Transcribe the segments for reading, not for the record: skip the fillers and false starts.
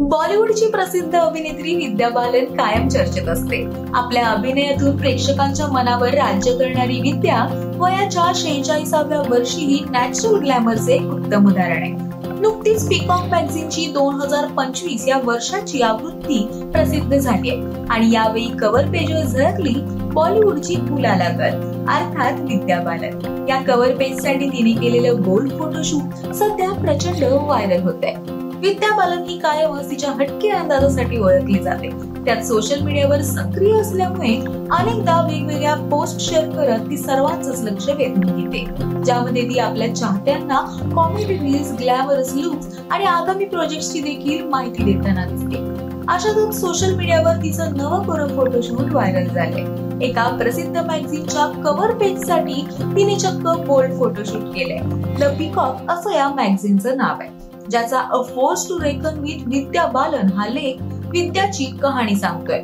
बॉलिवूडची प्रसिद्ध अभिनेत्री विद्या बालन कायम चर्चेत असते। आपल्या अभिनयातून प्रेक्षकांच्या मनावर राज्य करणारी विद्या वयाच्या 46व्या वर्षीही नॅचरल ग्लॅमरचे उत्तम उदाहरण आहे। नुकतीच पीकॉक मॅगझिनची 2025 या वर्षाची आवृत्ती प्रसिद्ध झाली आहे आणि यावेळी कव्हर पेजवर झळकली बॉलिवूडची फुलाला गर्ल अर्थात विद्या बालन। या कव्हर पेजसाठी तिने केलेलं बोल्ड फोटोशूट सध्या प्रचंड व्हायरल होत आहे। विद्या बालन ही कायमच तिच्या हटके अंदाजासाठी ओळखली जाते। त्यात सोशल मीडियावर सक्रिय असल्यामुळे अनेकदा वेगवेगळ्या पोस्ट शेअर करत ती सर्वांचंच लक्ष वेधून घेते, ज्यामध्ये ती आपल्या चाहत्यांना कॉमेडी रील्स, ग्लॅमरस लुक्स आणि आगामी प्रोजेक्ट्सची देखील माहिती देताना दिसते। अशातच सोशल मीडियावर तिचं नवं फोटोशूट व्हायरल झालंय। एका प्रसिद्ध मॅगझिनच्या कव्हर पेजसाठी तिने चक्क बोल्ड फोटोशूट केलंय। द पीकॉक असं या मॅगझिनचं नाव आहे, ज्याचा a force to reckon with Vidya Balan हा लेख विद्याची कहाणी सांगतोय।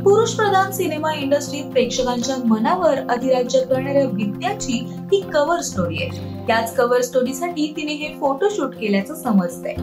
पुरुष प्रधान सिनेमा इंडस्ट्रीत प्रेक्षकांच्या मनावर अधिराज्य करणाऱ्या विद्याची ही कव्हर स्टोरी आहे। याच कव्हर स्टोरीसाठी तिने हे फोटोशूट केल्याचं समजतंय।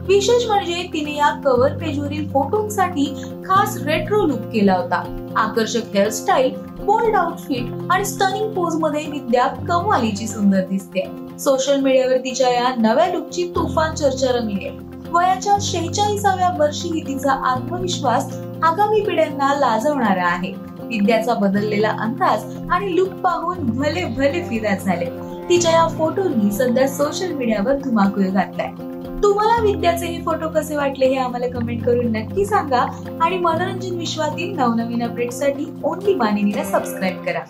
विशेष म्हणजे तिने या कव्हर पेजवरील फोटोंसाठी खास रेट्रो लुक केला होता। आकर्षक हेअरस्टाईल, बोल्ड आउटफिट आणि स्टनिंग पोज मध्ये विद्या कमालीची सुंदर दिसते। सोशल मीडियावर तिच्या या नव्या लुकची तुफान चर्चा रंगली आहे। वयाच्या 46व्या वर्षी तिचा आत्मविश्वास आगामी पिढ्यांना लाजवणारा आहे। विद्याचा बदललेला अंदाज आणि लुक पाहून भले भले फिदा झाले। तिच्या या फोटोनी सध्या सोशल मीडियावर धुमाकूळ घातलाय। तुम्हाला विद्याचे हे फोटो कसे वाटले हे आम्हाला कमेंट करून नक्की सांगा आणि मनोरंजन विश्वातील नवनवीन अपडेटसाठी ओनली मानिनीला सबस्क्राईब करा।